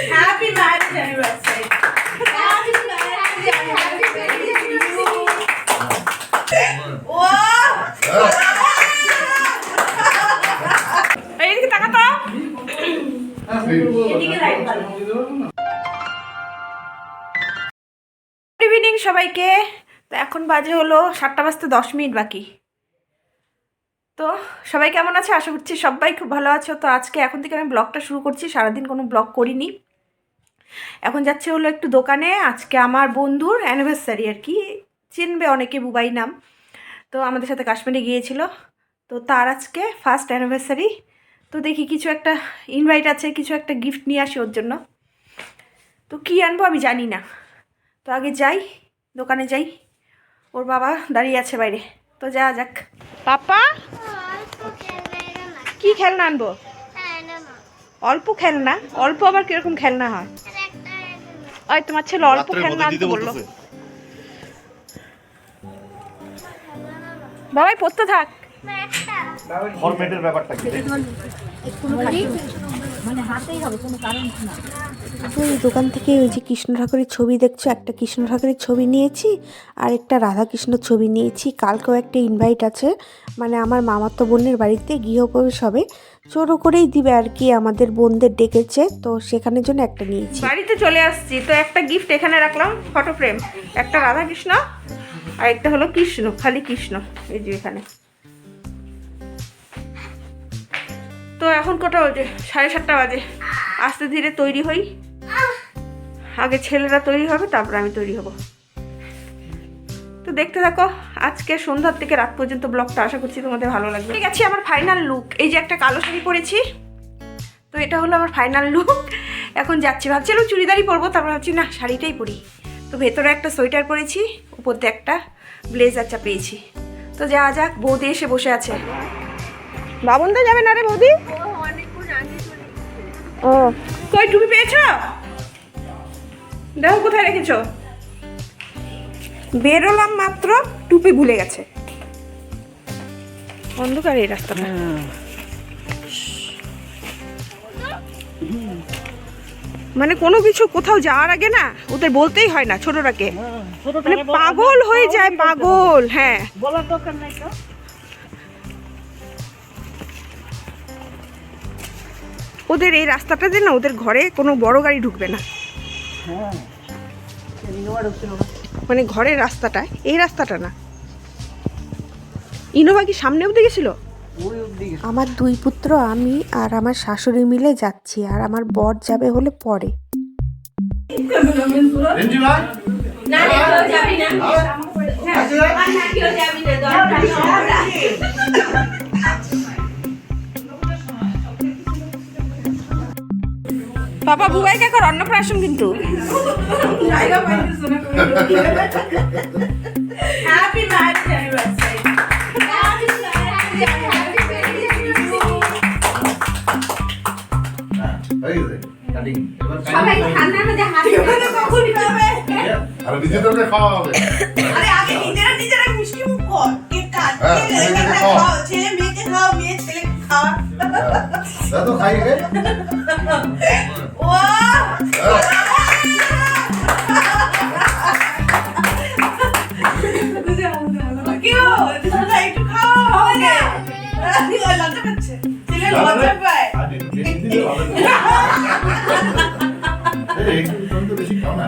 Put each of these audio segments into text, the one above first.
Happy marriage anniversary. Happy marriage anniversary. Wow! এইদিকে তাকা তো। এদিকে লাইট ভালো। গুড ইভিনিং সবাইকে। তো এখন বাজে হলো 7টা বাজতে 10 মিনিট বাকি। তো সবাই কেমন আছে? আশা করছি সবাই খুব ভালো আছো। তো আজকে এখন থেকে আমি ব্লগটা শুরু করছি। সারাদিন কোনো ব্লগ করিনি। এখন যাচ্ছে হলো একটু দোকানে। আজকে আমার বন্ধুর অ্যানিভার্সারি আর কি, চিনবে অনেকে, বুবাই নাম। তো আমাদের সাথে কাশ্মীরে গিয়েছিল। তো তার আজকে ফার্স্ট অ্যানিভার্সারি। তো দেখি কিছু একটা ইনভাইট আছে, কিছু একটা গিফট নিয়ে আসি ওর জন্য। তো কী আনবো আমি জানি না। তো আগে যাই, দোকানে যাই। ওর বাবা দাঁড়িয়ে আছে বাইরে। তো যাওয়া যাক। পাপা কি খেলনা আনবো? অল্প খেলনা? অল্প আবার কিরকম খেলনা হয়? ওই তোমার ছেলে অল্প খেলনা আনতে বললো। বাবাই পড়তে থাক। ফরম্যাটের ব্যাপারটা কি? তো এই দোকান থেকে ওই যে কৃষ্ণ ঠাকুরের ছবি দেখছো, একটা কৃষ্ণ ঠাকুরের ছবি নিয়েছি আর একটা রাধাকৃষ্ণর ছবি নিয়েছি। কালকেও একটা ইনভাইট আছে, মানে আমার মামাতো বোনের বাড়িতে গৃহপ্রবেশ হবে, চোরো করেই দিবে আর কি, আমাদের বোনদের ডেকেছে, তো সেখানের জন্য একটা নিয়েছি। বাড়িতে চলে আসছি। তো একটা গিফট এখানে রাখলাম, ফটো ফ্রেম। একটা রাধাকৃষ্ণ আর একটা হলো কৃষ্ণ, খালি কৃষ্ণ, এই যে এখানে। তো এখন কটা বাজে? 7:30 বাজে। আস্তে ধীরে তৈরি হই। আগে ছেলেরা তৈরি হবে, তারপর আমি তৈরি হব। তো দেখতে থাকো আজকে সন্ধ্যার থেকে রাত পর্যন্ত ব্লগটা। আশা করছি তোমাদের ভালো লাগবে। ঠিক আছে, আমার ফাইনাল লুক এই যে, একটা কালো শাড়ি পরেছি। তো এটা হলো আমার ফাইনাল লুক। এখন যাচ্ছি, ভাবছিলাম চুড়িদারই পরবো, তারপর ভাবছি না শাড়িটাই পরি। তো ভেতরে একটা সোয়েটার পরেছি, উপর দিয়ে একটা ব্লেজার চাপিয়েছি। তো যাওয়া যাক। বৌদি এসে বসে আছে। বাবনদা যাবে না রে বৌদি? ও কই, টুপি পেয়েছো? দেখো কোথায় রেখেছো। বেরোলাম মাত্র, টুপি ভুলে গেছে। অন্ধকার এই রাস্তাটা। মানে কোনো কিছু কোথাও যাওয়ার আগে না ওদের বলতেই হয় না, ছোটটাকে মানে পাগল হয়ে যায়, পাগল। হ্যাঁ, বলার দরকার নাই তো। ওদের এই রাস্তাটাতে না, ওদের ঘরে কোনো বড় গাড়ি ঢুকবে না। মানে ঘরের রাস্তাটা, এই রাস্তাটা না। ইনোভা কি সামনে অব্দি গেছিল? আমার দুই পুত্র, আমি আর আমার শাশুড়ি মিলে যাচ্ছি, আর আমার বর যাবে হলে পরে। রেঞ্জি ভাই, না না, কেউ যাবি না। না কেউ যাবি না, দরকার নেই। বাবা বুবাইকে এখন অন্নপ্রাশন কিন্তু। Happy marriage anniversary. Happy marriage anniversary. হয়ে গেছে কাটিং। সবাই ঠান্ডার মধ্যে হাসি করে কখন খাবে? আর নিজেদেরকে খাওয়া হবে। আরে আগে নিজেরা মিষ্টি মুখ কর, কেক কাট, হ্যাঁ, ছেলে ছেলেকে খাও, খাও। ছেলে মেয়েকে খাও, মেয়ে ছেলেকে খাওয়া। দাদু খাই গে। ওয়াও! কেউ দাদা একটু খাও, হবে না। লজ্জা পাচ্ছে, ছেলে লজ্জা পায়। আরে দিদি ভালো না। এই একটু বেশি খাও না।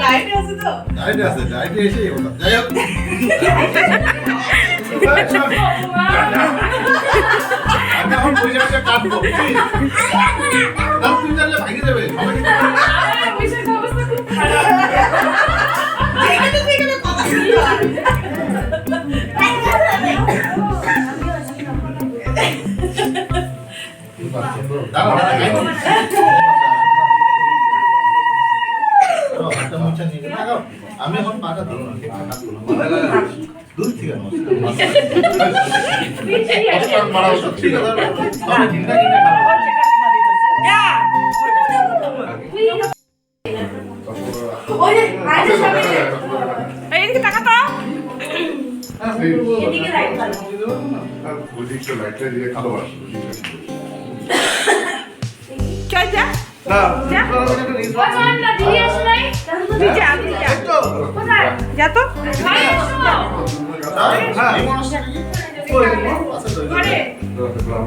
ডায়েটে আছে তো? ডায়েটে আছে, ডায়েটে এসে ওটা। যাই হোক। আমি এখন পয়সা কাটবো। দাদু তুমি জানলে ভাঙে যাবে। সবাই কিন্তু পয়সার অবস্থা খুব খারাপ। যেখানে কথা শুনতে হয়। আমি এখন পাটা ধরো না, দূর থেকে মারা ওষুধ ঠিক আছে, তবে ঘিন্না ঘিন্না এইদিকে তাকা তো। এদিকে লাইট ভালো। ওদিকটা লাইটটা দিয়ে কালো আসবে। হ্যাঁ, যা। তুই যা, তুই যা। যা তো।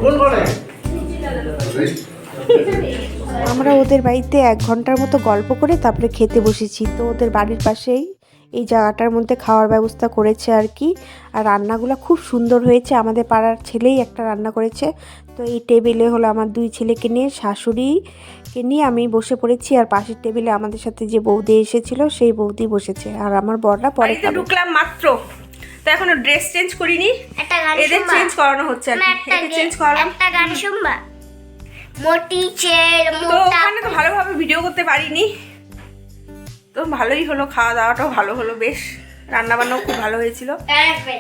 কোন ঘরে? আমরা ওদের বাড়িতে 1 ঘন্টার মতো গল্প করে তারপরে খেতে বসেছি। তো ওদের বাড়ির পাশেই এই জায়গাটার মধ্যে খাওয়ার ব্যবস্থা করেছে আর কি। আর রান্নাগুলো খুব সুন্দর হয়েছে। আমাদের পাড়ার ছেলেই একটা রান্না করেছে। তো এই টেবিলে হলো আমার 2 ছেলেকে নিয়ে, শাশুড়িকে নিয়ে আমি বসে পড়েছি। আর পাশের টেবিলে আমাদের সাথে যে বৌদি এসেছিল সেই বৌদি বসেছে। আর আমার বড়রা পরে বাড়িতে ঢুকলাম মাত্র, তো এখনো ড্রেস চেঞ্জ করিনি, একটা গান এদের শুনবা? চেঞ্জ করানো হচ্ছে আর না, কি। এদের চেঞ্জ করালাম। একটা গান শুনবা? মোটি চের তো মোটা ওখানে তো ভালোভাবে ভিডিও করতে পারিনি, তো ভালোই হলো, খাওয়া দাওয়াটাও ভালো হলো, বেশ রান্না বান্নাও খুব ভালো হয়েছিল,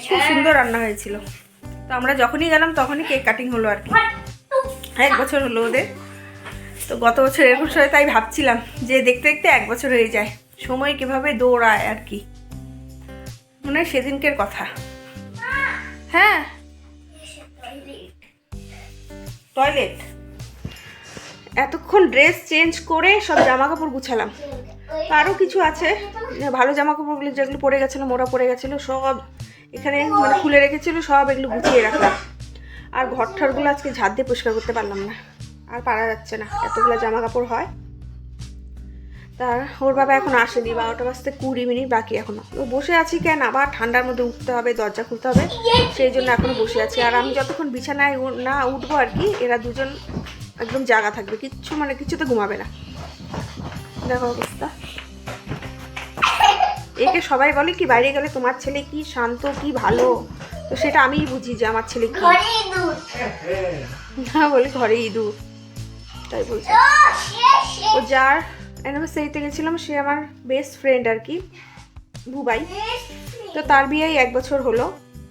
খুব সুন্দর রান্না হয়েছিল। তো আমরা যখনই গেলাম তখনই কেক কাটিং হলো আর কি। 1 বছর হলো ওদের। তো গত বছর এরকম সময় তাই ভাবছিলাম যে দেখতে দেখতে 1 বছর হয়ে যায়, সময় কিভাবে দৌড়ায় আর কি। মনে হয় সেদিনকের কথা। হ্যাঁ, টয়লেট। এতক্ষণ ড্রেস চেঞ্জ করে সব জামা কাপড় গুছালাম। তো আরও কিছু আছে, ভালো জামা কাপড়গুলো যেগুলো পরে গেছিলো, মোড়া পরে গেছিলো, সব এখানে মানে খুলে রেখেছিল, সব এগুলো গুছিয়ে রাখলাম। আর ঘর ঠরগুলো আজকে ঝাড় দিয়ে পরিষ্কার করতে পারলাম না, আর পারা যাচ্ছে না, এতগুলো জামা কাপড় হয়। তার ওর বাবা এখন আসেনি, 12টা বাজতে 20 মিনিট বাকি এখনো। ও বসে আছি কেন, আবার ঠান্ডার মধ্যে উঠতে হবে, দরজা খুলতে হবে, সেই জন্য এখনো বসে আছি। আর আমি যতক্ষণ বিছানায় না উঠবো আর কি, এরা দুজন একদম জাগা থাকবে, কিচ্ছু মানে কিছুতে ঘুমাবে না। দেখো অবস্থা। একে সবাই বলে কি বাইরে গেলে তোমার ছেলে কি শান্ত, কি ভালো, তো সেটা আমিই বুঝি যে আমার ছেলে কি। ঘরে দুধ না বলি ঘরে ইঁদুর, তাই বলছি। ও যার অ্যানিভার্সারিতে গেছিলাম সে আমার বেস্ট ফ্রেন্ড আর কি, বুবাই। তো তার বিয়েই 1 বছর হলো।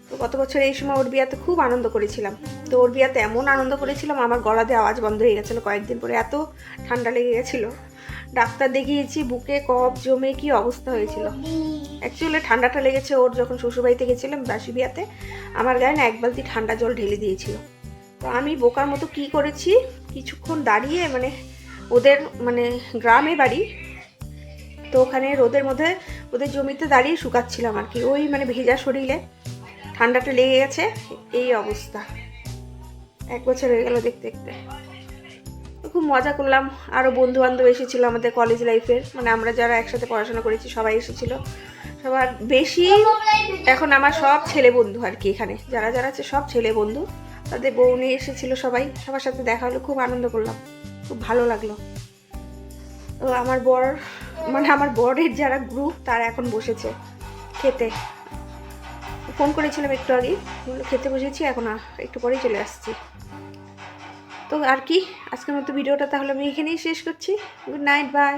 তো গত বছর এই সময় ওর বিয়াতে খুব আনন্দ করেছিলাম। তো ওর বিয়াতে এমন আনন্দ করেছিলাম আমার গলা দিয়ে আওয়াজ বন্ধ হয়ে গেছিলো কয়েকদিন পরে, এত ঠান্ডা লেগে গেছিলো। ডাক্তার দেখিয়েছি, বুকে কফ জমে কি অবস্থা হয়েছিল। অ্যাকচুয়ালি ঠান্ডাটা লেগেছে ওর যখন শ্বশুরবাড়িতে গেছিলাম বাসি বিয়াতে, আমার গায়ে না 1 বালতি ঠান্ডা জল ঢেলে দিয়েছিল। তো আমি বোকার মতো কি করেছি, কিছুক্ষণ দাঁড়িয়ে মানে ওদের মানে গ্রামে বাড়ি, তো ওখানে রোদের মধ্যে ওদের জমিতে দাঁড়িয়ে শুকাচ্ছিলাম আর কি। ওই মানে ভেজা শরীরে ঠান্ডাটা লেগে গেছে, এই অবস্থা। 1 বছর হয়ে গেল দেখতে দেখতে। খুব মজা করলাম। আরও বন্ধু বান্ধব এসেছিলো আমাদের কলেজ লাইফের, মানে আমরা যারা একসাথে পড়াশোনা করেছি সবাই এসেছিলো। সবার বেশি এখন আমার সব ছেলে বন্ধু আর কি, এখানে যারা যারা আছে সব ছেলে বন্ধু, তাদের বউ নিয়ে এসেছিলো সবাই, সবার সাথে দেখা হলো, খুব আনন্দ করলাম, খুব ভালো লাগলো। তো আমার বর মানে আমার বরের যারা গ্রুপ তারা এখন বসেছে খেতে। ফোন করেছিলাম একটু আগে, বললো খেতে বসেছি, এখন একটু পরেই চলে আসছি। তো আর কি, আজকের মতো ভিডিওটা তাহলে আমি এখানেই শেষ করছি। Good night, by.